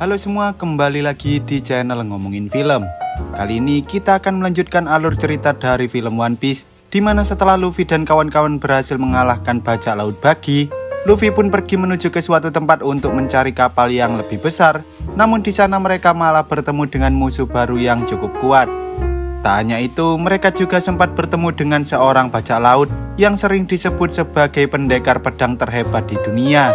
Halo semua, kembali lagi di channel Ngomongin Film. Kali ini kita akan melanjutkan alur cerita dari film One Piece, di mana setelah Luffy dan kawan-kawan berhasil mengalahkan bajak laut Buggy, Luffy pun pergi menuju ke suatu tempat untuk mencari kapal yang lebih besar. Namun di sana mereka malah bertemu dengan musuh baru yang cukup kuat. Tak hanya itu, mereka juga sempat bertemu dengan seorang bajak laut yang sering disebut sebagai pendekar pedang terhebat di dunia.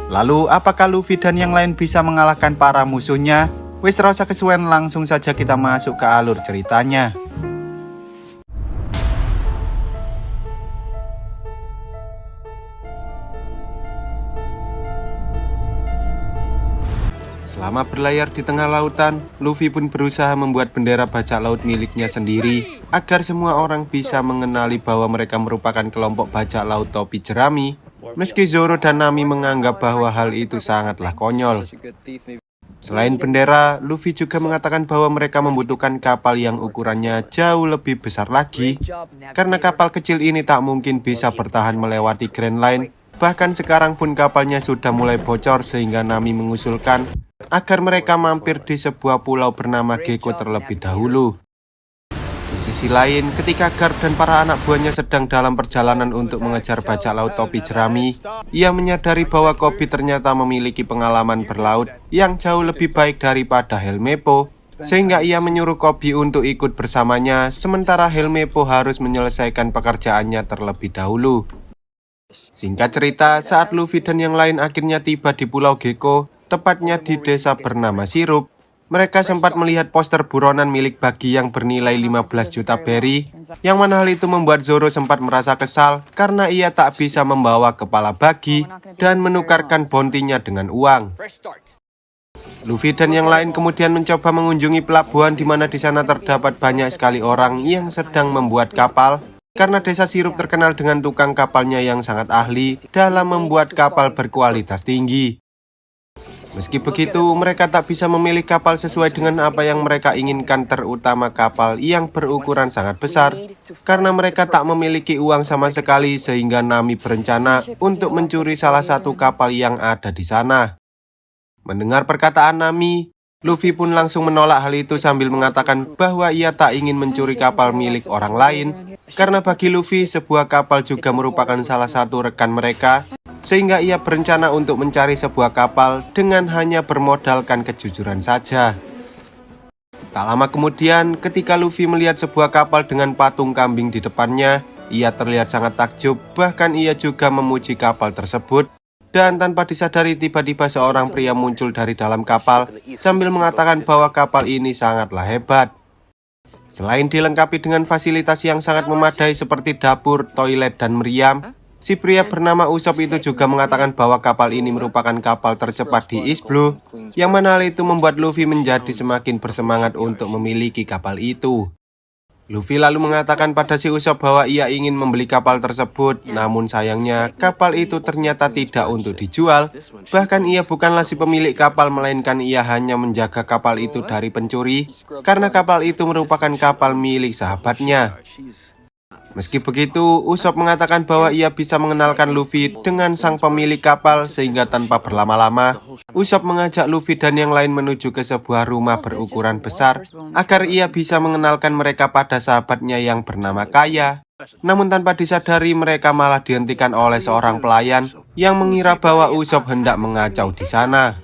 Lalu, apakah Luffy dan yang lain bisa mengalahkan para musuhnya? Wis rasa kesuwen, langsung saja kita masuk ke alur ceritanya. Selama berlayar di tengah lautan, Luffy pun berusaha membuat bendera bajak laut miliknya sendiri agar semua orang bisa mengenali bahwa mereka merupakan kelompok bajak laut topi jerami. Meski Zoro dan Nami menganggap bahwa hal itu sangatlah konyol. Selain bendera, Luffy juga mengatakan bahwa mereka membutuhkan kapal yang ukurannya jauh lebih besar lagi, karena kapal kecil ini tak mungkin bisa bertahan melewati Grand Line. Bahkan sekarang pun kapalnya sudah mulai bocor, sehingga Nami mengusulkan agar mereka mampir di sebuah pulau bernama Gecko terlebih dahulu. Di sisi lain, ketika Garp dan para anak buahnya sedang dalam perjalanan untuk mengejar bajak laut topi jerami, ia menyadari bahwa Koby ternyata memiliki pengalaman berlaut yang jauh lebih baik daripada Helmeppo, sehingga ia menyuruh Koby untuk ikut bersamanya, sementara Helmeppo harus menyelesaikan pekerjaannya terlebih dahulu. Singkat cerita, saat Luffy dan yang lain akhirnya tiba di Pulau Gecko, tepatnya di desa bernama Sirup, mereka sempat melihat poster buronan milik Buggy yang bernilai 15 juta berry, yang mana hal itu membuat Zoro sempat merasa kesal karena ia tak bisa membawa kepala Buggy dan menukarkan bounty-nya dengan uang. Luffy dan yang lain kemudian mencoba mengunjungi pelabuhan, di mana di sana terdapat banyak sekali orang yang sedang membuat kapal, karena desa Sirup terkenal dengan tukang kapalnya yang sangat ahli dalam membuat kapal berkualitas tinggi. Meski begitu, mereka tak bisa memilih kapal sesuai dengan apa yang mereka inginkan, terutama kapal yang berukuran sangat besar, karena mereka tak memiliki uang sama sekali, sehingga Nami berencana untuk mencuri salah satu kapal yang ada di sana. Mendengar perkataan Nami, Luffy pun langsung menolak hal itu sambil mengatakan bahwa ia tak ingin mencuri kapal milik orang lain, karena bagi Luffy sebuah kapal juga merupakan salah satu rekan mereka, sehingga ia berencana untuk mencari sebuah kapal dengan hanya bermodalkan kejujuran saja. Tak lama kemudian, ketika Luffy melihat sebuah kapal dengan patung kambing di depannya, ia terlihat sangat takjub, bahkan ia juga memuji kapal tersebut. Dan tanpa disadari, tiba-tiba seorang pria muncul dari dalam kapal sambil mengatakan bahwa kapal ini sangatlah hebat. Selain dilengkapi dengan fasilitas yang sangat memadai seperti dapur, toilet, dan meriam, si pria bernama Usopp itu juga mengatakan bahwa kapal ini merupakan kapal tercepat di East Blue, yang mana hal itu membuat Luffy menjadi semakin bersemangat untuk memiliki kapal itu. Luffy lalu mengatakan pada si Usopp bahwa ia ingin membeli kapal tersebut, namun sayangnya kapal itu ternyata tidak untuk dijual. Bahkan ia bukanlah si pemilik kapal, melainkan ia hanya menjaga kapal itu dari pencuri, karena kapal itu merupakan kapal milik sahabatnya. Meski begitu, Usopp mengatakan bahwa ia bisa mengenalkan Luffy dengan sang pemilik kapal, sehingga tanpa berlama-lama, Usopp mengajak Luffy dan yang lain menuju ke sebuah rumah berukuran besar, agar ia bisa mengenalkan mereka pada sahabatnya yang bernama Kaya. Namun tanpa disadari, mereka malah dihentikan oleh seorang pelayan yang mengira bahwa Usopp hendak mengacau di sana.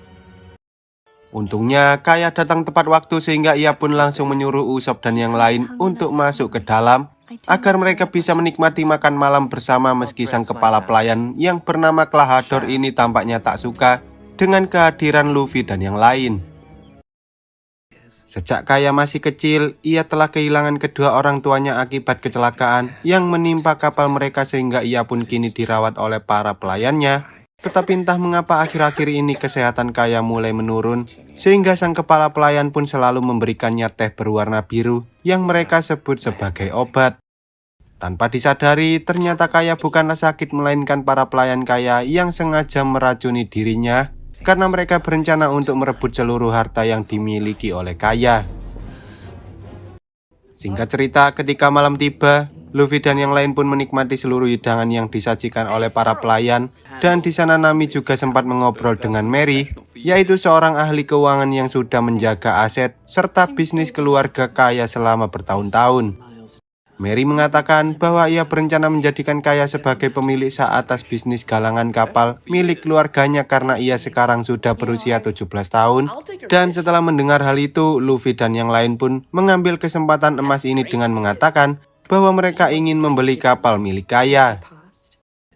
Untungnya, Kaya datang tepat waktu, sehingga ia pun langsung menyuruh Usopp dan yang lain untuk masuk ke dalam, agar mereka bisa menikmati makan malam bersama. Meski sang kepala pelayan yang bernama Klahadore ini tampaknya tak suka dengan kehadiran Luffy dan yang lain. Sejak Kaya masih kecil, ia telah kehilangan kedua orang tuanya akibat kecelakaan yang menimpa kapal mereka, sehingga ia pun kini dirawat oleh para pelayannya. Tetapi entah mengapa akhir-akhir ini kesehatan Kaya mulai menurun, sehingga sang kepala pelayan pun selalu memberikannya teh berwarna biru yang mereka sebut sebagai obat. Tanpa disadari, ternyata Kaya bukanlah sakit, melainkan para pelayan Kaya yang sengaja meracuni dirinya, karena mereka berencana untuk merebut seluruh harta yang dimiliki oleh Kaya. Singkat cerita, ketika malam tiba, Luffy dan yang lain pun menikmati seluruh hidangan yang disajikan oleh para pelayan. Dan di sana Nami juga sempat mengobrol dengan Mary, yaitu seorang ahli keuangan yang sudah menjaga aset serta bisnis keluarga kaya selama bertahun-tahun. Mary mengatakan bahwa ia berencana menjadikan Kaya sebagai pemilik sah atas bisnis galangan kapal milik keluarganya karena ia sekarang sudah berusia 17 tahun. Dan setelah mendengar hal itu, Luffy dan yang lain pun mengambil kesempatan emas ini dengan mengatakan bahwa mereka ingin membeli kapal milik Kaya.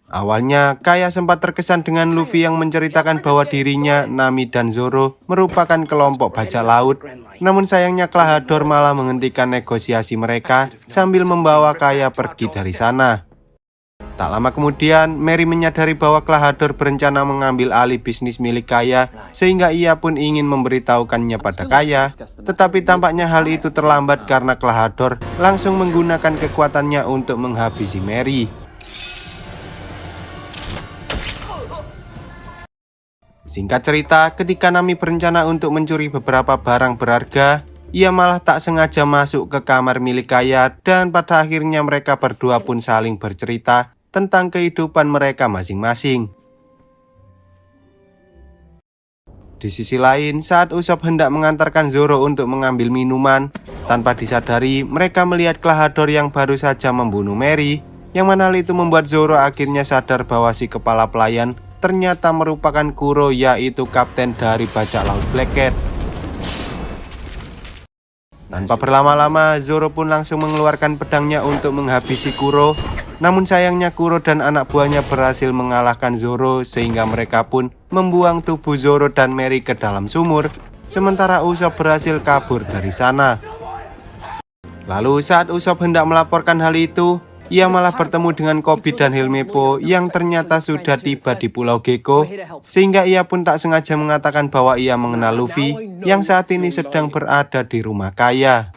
Awalnya, Kaya sempat terkesan dengan Luffy yang menceritakan bahwa dirinya, Nami, dan Zoro merupakan kelompok bajak laut. Namun sayangnya Klahadore malah menghentikan negosiasi mereka sambil membawa Kaya pergi dari sana. Tak lama kemudian, Mary menyadari bahwa Klahadore berencana mengambil alih bisnis milik Kaya, sehingga ia pun ingin memberitahukannya pada Kaya. Tetapi tampaknya hal itu terlambat karena Klahadore langsung menggunakan kekuatannya untuk menghabisi Mary. Singkat cerita, ketika Nami berencana untuk mencuri beberapa barang berharga, ia malah tak sengaja masuk ke kamar milik Kaya dan pada akhirnya mereka berdua pun saling bercerita tentang kehidupan mereka masing-masing. Di sisi lain, saat Usopp hendak mengantarkan Zoro untuk mengambil minuman, tanpa disadari mereka melihat Klahadore yang baru saja membunuh Mary, yang mana hal itu membuat Zoro akhirnya sadar bahwa si kepala pelayan ternyata merupakan Kuro, yaitu kapten dari bajak laut Black Cat. Tanpa berlama-lama, Zoro pun langsung mengeluarkan pedangnya untuk menghabisi Kuro. Namun sayangnya Kuro dan anak buahnya berhasil mengalahkan Zoro sehingga mereka pun membuang tubuh Zoro dan Mary ke dalam sumur. Sementara Usopp berhasil kabur dari sana. Lalu saat Usopp hendak melaporkan hal itu, ia malah bertemu dengan Koby dan Helmeppo yang ternyata sudah tiba di Pulau Gecko, sehingga ia pun tak sengaja mengatakan bahwa ia mengenal Luffy yang saat ini sedang berada di rumah Kaya.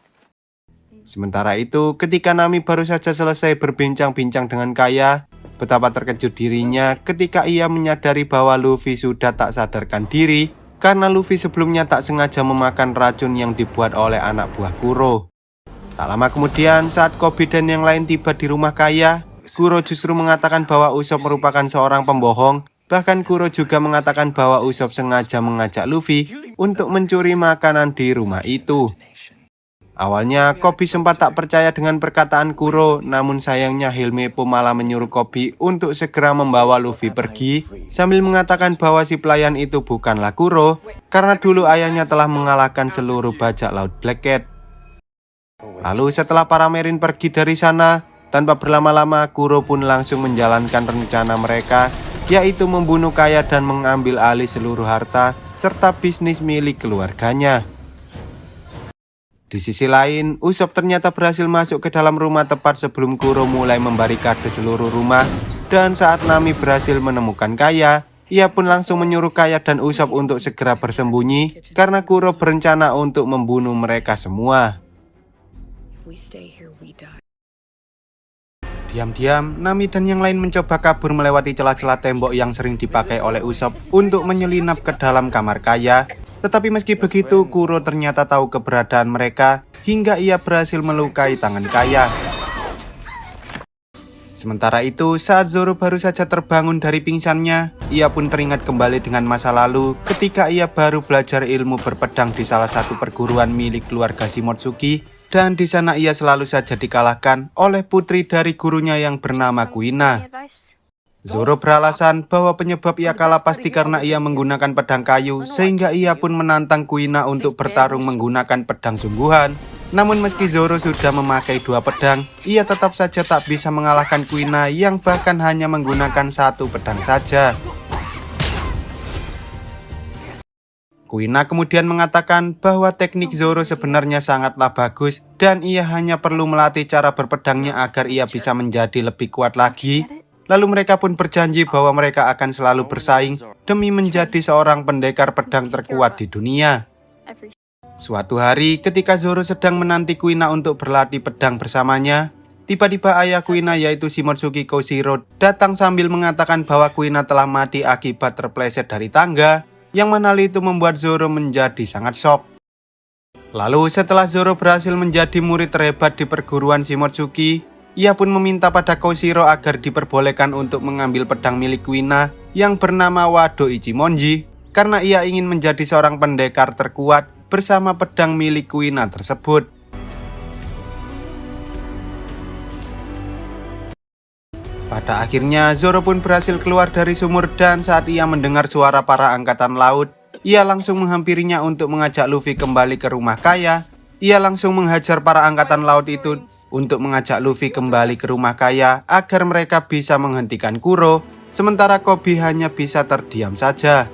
Sementara itu, ketika Nami baru saja selesai berbincang-bincang dengan Kaya, betapa terkejut dirinya ketika ia menyadari bahwa Luffy sudah tak sadarkan diri karena Luffy sebelumnya tak sengaja memakan racun yang dibuat oleh anak buah Kuro. Tak lama kemudian, saat Koby dan yang lain tiba di rumah Kaya, Kuro justru mengatakan bahwa Usopp merupakan seorang pembohong. Bahkan Kuro juga mengatakan bahwa Usopp sengaja mengajak Luffy untuk mencuri makanan di rumah itu. Awalnya, Koby sempat tak percaya dengan perkataan Kuro, namun sayangnya Helmeppo malah menyuruh Koby untuk segera membawa Luffy pergi, sambil mengatakan bahwa si pelayan itu bukanlah Kuro, karena dulu ayahnya telah mengalahkan seluruh bajak laut Black Cat. Lalu setelah para marine pergi dari sana, tanpa berlama-lama Kuro pun langsung menjalankan rencana mereka, yaitu membunuh Kaya dan mengambil alih seluruh harta serta bisnis milik keluarganya. Di sisi lain, Usopp ternyata berhasil masuk ke dalam rumah tepat sebelum Kuro mulai membarikade seluruh rumah. Dan saat Nami berhasil menemukan Kaya, ia pun langsung menyuruh Kaya dan Usopp untuk segera bersembunyi karena Kuro berencana untuk membunuh mereka semua. Diam-diam, Nami dan yang lain mencoba kabur melewati celah-celah tembok yang sering dipakai oleh Usopp untuk menyelinap ke dalam kamar Kaya. Tetapi meski begitu, Kuro ternyata tahu keberadaan mereka hingga ia berhasil melukai tangan Kaya. Sementara itu, saat Zoro baru saja terbangun dari pingsannya, ia pun teringat kembali dengan masa lalu ketika ia baru belajar ilmu berpedang di salah satu perguruan milik keluarga Shimotsuki. Dan di sana ia selalu saja dikalahkan oleh putri dari gurunya yang bernama Kuina. Zoro beralasan bahwa penyebab ia kalah pasti karena ia menggunakan pedang kayu, sehingga ia pun menantang Kuina untuk bertarung menggunakan pedang sungguhan. Namun meski Zoro sudah memakai dua pedang, ia tetap saja tak bisa mengalahkan Kuina yang bahkan hanya menggunakan satu pedang saja. Kuina kemudian mengatakan bahwa teknik Zoro sebenarnya sangatlah bagus dan ia hanya perlu melatih cara berpedangnya agar ia bisa menjadi lebih kuat lagi. Lalu mereka pun berjanji bahwa mereka akan selalu bersaing demi menjadi seorang pendekar pedang terkuat di dunia. Suatu hari ketika Zoro sedang menanti Kuina untuk berlatih pedang bersamanya, tiba-tiba ayah Kuina yaitu Shimotsuki Koshiro datang sambil mengatakan bahwa Kuina telah mati akibat terpleset dari tangga, yang mana hal itu membuat Zoro menjadi sangat shock. Lalu setelah Zoro berhasil menjadi murid terhebat di perguruan Shimotsuki, Ia pun meminta pada Koshiro agar diperbolehkan untuk mengambil pedang milik Kuina yang bernama Wado Ichimonji, karena ia ingin menjadi seorang pendekar terkuat bersama pedang milik Kuina tersebut. Pada akhirnya Zoro pun berhasil keluar dari sumur, dan saat ia mendengar suara para angkatan laut, ia langsung menghampirinya untuk mengajak Luffy kembali ke rumah kaya. Ia langsung menghajar para angkatan laut itu untuk mengajak Luffy kembali ke rumah kaya agar mereka bisa menghentikan Kuro, sementara Koby hanya bisa terdiam saja.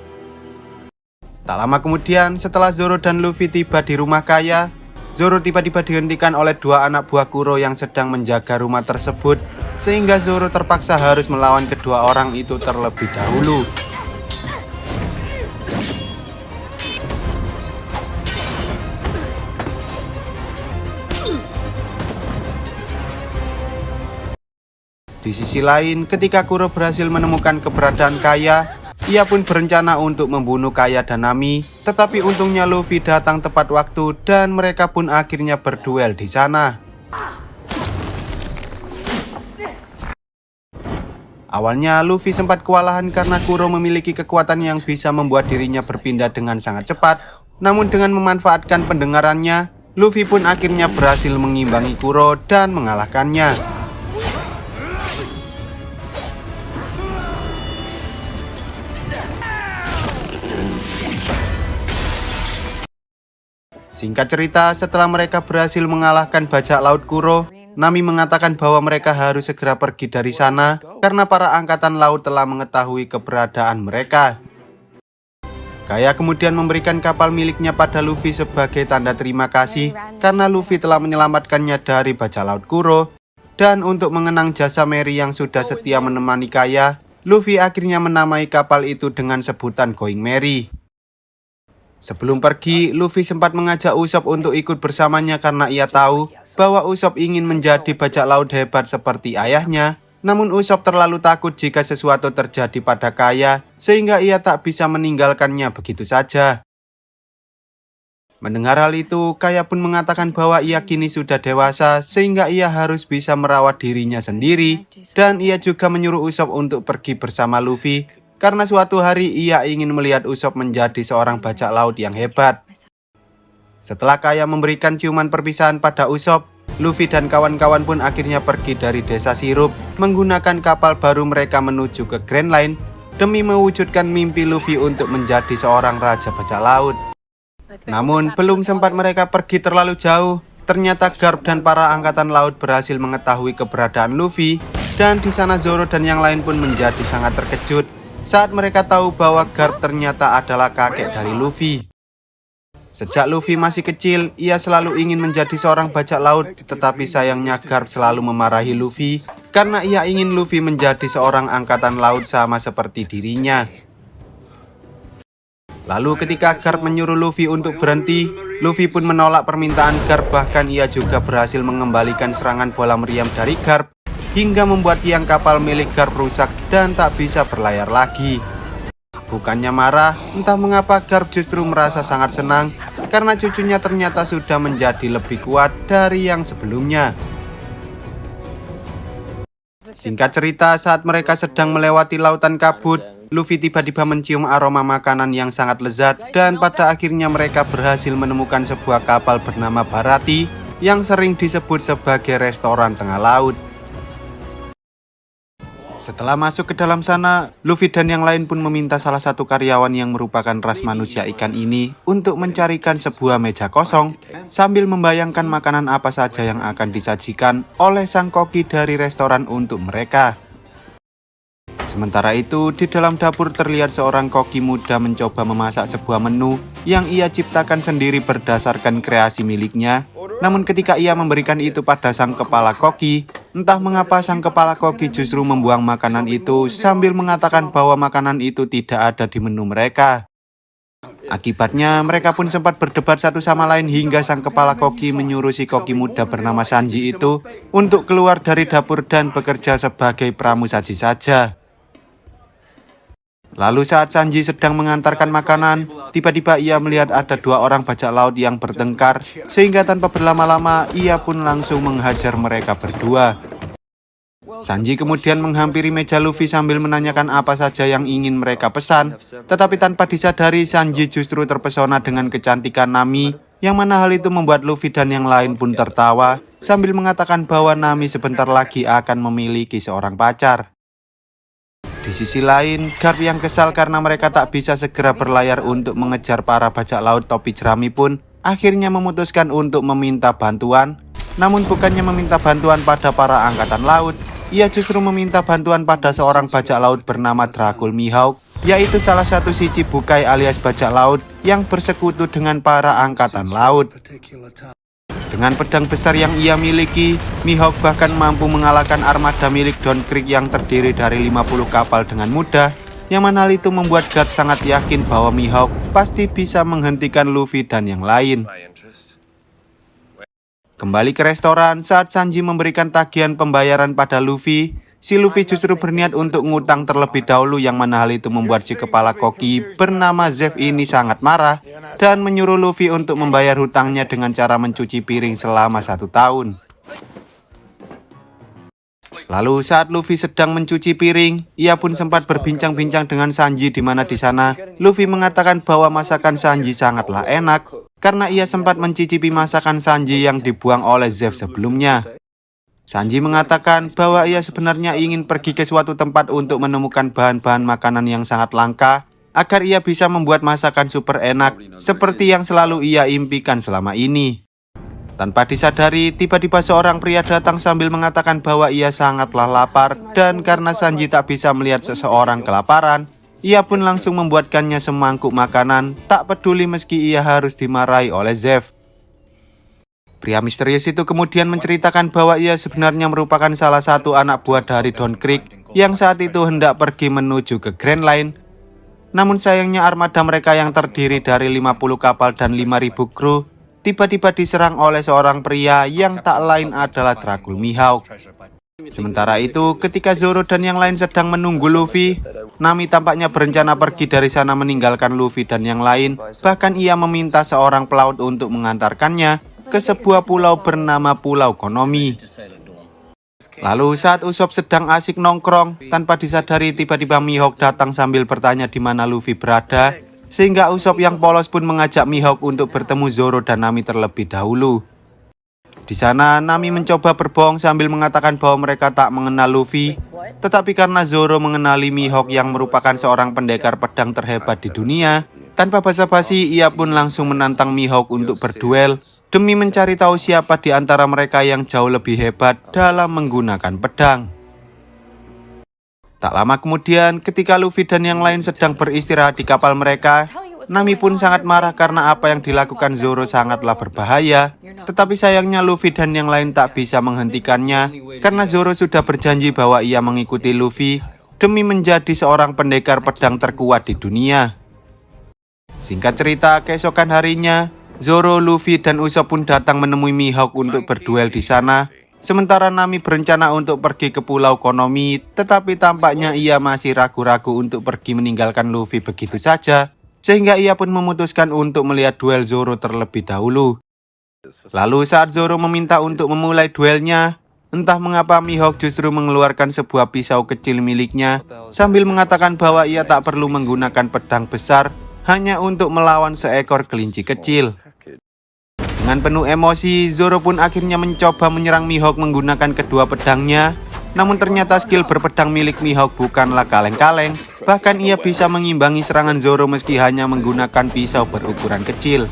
Tak lama kemudian, setelah Zoro dan Luffy tiba di rumah kaya, Zoro tiba-tiba dihentikan oleh dua anak buah Kuro yang sedang menjaga rumah tersebut, sehingga Zoro terpaksa harus melawan kedua orang itu terlebih dahulu. Di sisi lain, ketika Kuro berhasil menemukan keberadaan Kaya, ia pun berencana untuk membunuh Kaya dan Nami, tetapi untungnya Luffy datang tepat waktu dan mereka pun akhirnya berduel di sana. Awalnya Luffy sempat kewalahan karena Kuro memiliki kekuatan yang bisa membuat dirinya berpindah dengan sangat cepat, namun dengan memanfaatkan pendengarannya, Luffy pun akhirnya berhasil mengimbangi Kuro dan mengalahkannya. Singkat cerita, setelah mereka berhasil mengalahkan bajak laut Kuro, Nami mengatakan bahwa mereka harus segera pergi dari sana karena para angkatan laut telah mengetahui keberadaan mereka. Kaya kemudian memberikan kapal miliknya pada Luffy sebagai tanda terima kasih karena Luffy telah menyelamatkannya dari bajak laut Kuro. Dan untuk mengenang jasa Mary yang sudah setia menemani Kaya, Luffy akhirnya menamai kapal itu dengan sebutan Going Merry. Sebelum pergi, Luffy sempat mengajak Usopp untuk ikut bersamanya karena ia tahu bahwa Usopp ingin menjadi bajak laut hebat seperti ayahnya. Namun Usopp terlalu takut jika sesuatu terjadi pada Kaya, sehingga ia tak bisa meninggalkannya begitu saja. Mendengar hal itu, Kaya pun mengatakan bahwa ia kini sudah dewasa, sehingga ia harus bisa merawat dirinya sendiri. Dan ia juga menyuruh Usopp untuk pergi bersama Luffy, karena suatu hari ia ingin melihat Usopp menjadi seorang bajak laut yang hebat. Setelah Kaya memberikan ciuman perpisahan pada Usopp, Luffy dan kawan-kawan pun akhirnya pergi dari desa Sirup menggunakan kapal baru mereka menuju ke Grand Line demi mewujudkan mimpi Luffy untuk menjadi seorang raja bajak laut. Namun belum sempat mereka pergi terlalu jauh, ternyata Garp dan para angkatan laut berhasil mengetahui keberadaan Luffy, dan di sana Zoro dan yang lain pun menjadi sangat terkejut saat mereka tahu bahwa Garp ternyata adalah kakek dari Luffy. Sejak Luffy masih kecil, ia selalu ingin menjadi seorang bajak laut, tetapi sayangnya Garp selalu memarahi Luffy karena ia ingin Luffy menjadi seorang angkatan laut sama seperti dirinya. Lalu ketika Garp menyuruh Luffy untuk berhenti, Luffy pun menolak permintaan Garp, bahkan ia juga berhasil mengembalikan serangan bola meriam dari Garp hingga membuat tiang kapal milik Garp rusak dan tak bisa berlayar lagi. Bukannya marah, entah mengapa Garp justru merasa sangat senang karena cucunya ternyata sudah menjadi lebih kuat dari yang sebelumnya. Singkat cerita, saat mereka sedang melewati lautan kabut, Luffy tiba-tiba mencium aroma makanan yang sangat lezat, dan pada akhirnya mereka berhasil menemukan sebuah kapal bernama Barati yang sering disebut sebagai restoran tengah laut. Setelah masuk ke dalam sana, Luffy dan yang lain pun meminta salah satu karyawan yang merupakan ras manusia ikan ini untuk mencarikan sebuah meja kosong sambil membayangkan makanan apa saja yang akan disajikan oleh sang koki dari restoran untuk mereka. Sementara itu, di dalam dapur terlihat seorang koki muda mencoba memasak sebuah menu yang ia ciptakan sendiri berdasarkan kreasi miliknya. Namun ketika ia memberikan itu pada sang kepala koki, entah mengapa sang kepala koki justru membuang makanan itu sambil mengatakan bahwa makanan itu tidak ada di menu mereka. Akibatnya mereka pun sempat berdebat satu sama lain hingga sang kepala koki menyuruh si koki muda bernama Sanji itu untuk keluar dari dapur dan bekerja sebagai pramusaji saja. Lalu saat Sanji sedang mengantarkan makanan, tiba-tiba ia melihat ada dua orang bajak laut yang bertengkar, sehingga tanpa berlama-lama ia pun langsung menghajar mereka berdua. Sanji kemudian menghampiri meja Luffy sambil menanyakan apa saja yang ingin mereka pesan. Tetapi tanpa disadari, Sanji justru terpesona dengan kecantikan Nami, yang mana hal itu membuat Luffy dan yang lain pun tertawa, sambil mengatakan bahwa Nami sebentar lagi akan memiliki seorang pacar. Di sisi lain, Garp yang kesal karena mereka tak bisa segera berlayar untuk mengejar para bajak laut topi jerami pun akhirnya memutuskan untuk meminta bantuan. Namun bukannya meminta bantuan pada para angkatan laut, ia justru meminta bantuan pada seorang bajak laut bernama Dracul Mihawk, yaitu salah satu Shichibukai alias bajak laut yang bersekutu dengan para angkatan laut. Dengan pedang besar yang ia miliki, Mihawk bahkan mampu mengalahkan armada milik Don Krieg yang terdiri dari 50 kapal dengan mudah, yang mana hal itu membuat Garp sangat yakin bahwa Mihawk pasti bisa menghentikan Luffy dan yang lain. Kembali ke restoran, saat Sanji memberikan tagihan pembayaran pada Luffy, si Luffy justru berniat untuk ngutang terlebih dahulu, yang mana hal itu membuat si kepala koki bernama Zeff ini sangat marah dan menyuruh Luffy untuk membayar hutangnya dengan cara mencuci piring selama 1 tahun. Lalu saat Luffy sedang mencuci piring, ia pun sempat berbincang-bincang dengan Sanji, di mana di sana Luffy mengatakan bahwa masakan Sanji sangatlah enak karena ia sempat mencicipi masakan Sanji yang dibuang oleh Zeff sebelumnya. Sanji mengatakan bahwa ia sebenarnya ingin pergi ke suatu tempat untuk menemukan bahan-bahan makanan yang sangat langka agar ia bisa membuat masakan super enak seperti yang selalu ia impikan selama ini. Tanpa disadari, tiba-tiba seorang pria datang sambil mengatakan bahwa ia sangatlah lapar, dan karena Sanji tak bisa melihat seseorang kelaparan, ia pun langsung membuatkannya semangkuk makanan, tak peduli meski ia harus dimarahi oleh Zeff. Pria misterius itu kemudian menceritakan bahwa ia sebenarnya merupakan salah satu anak buah dari Don Krieg yang saat itu hendak pergi menuju ke Grand Line. Namun sayangnya armada mereka yang terdiri dari 50 kapal dan 5.000 kru tiba-tiba diserang oleh seorang pria yang tak lain adalah Dracul Mihawk. Sementara itu, ketika Zoro dan yang lain sedang menunggu Luffy, Nami tampaknya berencana pergi dari sana meninggalkan Luffy dan yang lain. Bahkan ia meminta seorang pelaut untuk mengantarkannya ke sebuah pulau bernama Pulau Konomi. Lalu saat Usopp sedang asik nongkrong, tanpa disadari tiba-tiba Mihawk datang sambil bertanya di mana Luffy berada, sehingga Usopp yang polos pun mengajak Mihawk untuk bertemu Zoro dan Nami terlebih dahulu. Di sana Nami mencoba berbohong sambil mengatakan bahwa mereka tak mengenal Luffy, tetapi karena Zoro mengenali Mihawk yang merupakan seorang pendekar pedang terhebat di dunia, tanpa basa-basi ia pun langsung menantang Mihawk untuk berduel demi mencari tahu siapa di antara mereka yang jauh lebih hebat dalam menggunakan pedang. Tak lama kemudian, ketika Luffy dan yang lain sedang beristirahat di kapal mereka, Nami pun sangat marah karena apa yang dilakukan Zoro sangatlah berbahaya. Tetapi sayangnya Luffy dan yang lain tak bisa menghentikannya, karena Zoro sudah berjanji bahwa ia mengikuti Luffy demi menjadi seorang pendekar pedang terkuat di dunia. Singkat cerita, keesokan harinya, Zoro, Luffy, dan Usopp pun datang menemui Mihawk untuk berduel di sana. Sementara Nami berencana untuk pergi ke Pulau Konomi, tetapi tampaknya ia masih ragu-ragu untuk pergi meninggalkan Luffy begitu saja, sehingga ia pun memutuskan untuk melihat duel Zoro terlebih dahulu. Lalu saat Zoro meminta untuk memulai duelnya, entah mengapa Mihawk justru mengeluarkan sebuah pisau kecil miliknya, sambil mengatakan bahwa ia tak perlu menggunakan pedang besar, hanya untuk melawan seekor kelinci kecil. Dengan penuh emosi, Zoro pun akhirnya mencoba menyerang Mihawk menggunakan kedua pedangnya. Namun ternyata skill berpedang milik Mihawk bukanlah kaleng-kaleng. Bahkan ia bisa mengimbangi serangan Zoro meski hanya menggunakan pisau berukuran kecil.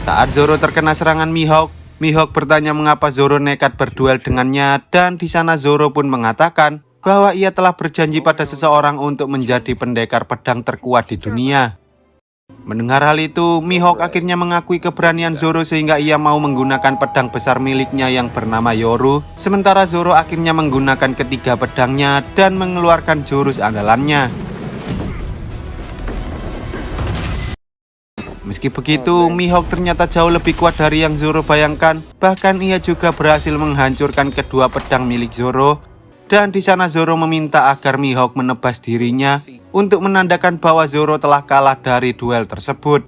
Saat Zoro terkena serangan Mihawk, Mihawk bertanya mengapa Zoro nekat berduel dengannya, dan di sana Zoro pun mengatakan bahwa ia telah berjanji pada seseorang untuk menjadi pendekar pedang terkuat di dunia. Mendengar hal itu, Mihawk akhirnya mengakui keberanian Zoro sehingga ia mau menggunakan pedang besar miliknya yang bernama Yoru. Sementara Zoro akhirnya menggunakan ketiga pedangnya dan mengeluarkan jurus andalannya. Meski begitu, Mihawk ternyata jauh lebih kuat dari yang Zoro bayangkan. Bahkan ia juga berhasil menghancurkan kedua pedang milik Zoro. Dan di sana Zoro meminta agar Mihawk menebas dirinya untuk menandakan bahwa Zoro telah kalah dari duel tersebut.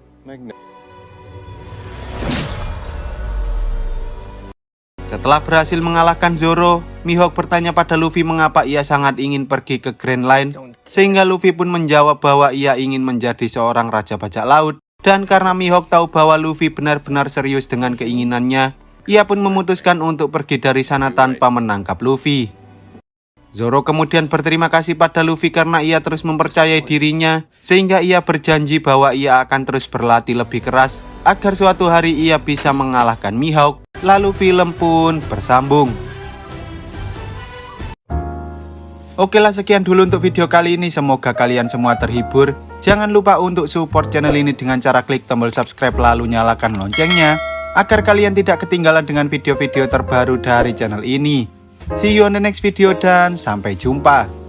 Setelah berhasil mengalahkan Zoro, Mihawk bertanya pada Luffy mengapa ia sangat ingin pergi ke Grand Line, sehingga Luffy pun menjawab bahwa ia ingin menjadi seorang raja bajak laut. Dan karena Mihawk tahu bahwa Luffy benar-benar serius dengan keinginannya, ia pun memutuskan untuk pergi dari sana tanpa menangkap Luffy. Zoro kemudian berterima kasih pada Luffy karena ia terus mempercayai dirinya, sehingga ia berjanji bahwa ia akan terus berlatih lebih keras agar suatu hari ia bisa mengalahkan Mihawk. Lalu film pun bersambung. Oke lah, sekian dulu untuk video kali ini. Semoga kalian semua terhibur. Jangan lupa untuk support channel ini dengan cara klik tombol subscribe lalu nyalakan loncengnya, agar kalian tidak ketinggalan dengan video-video terbaru dari channel ini. See you on the next video dan sampai jumpa.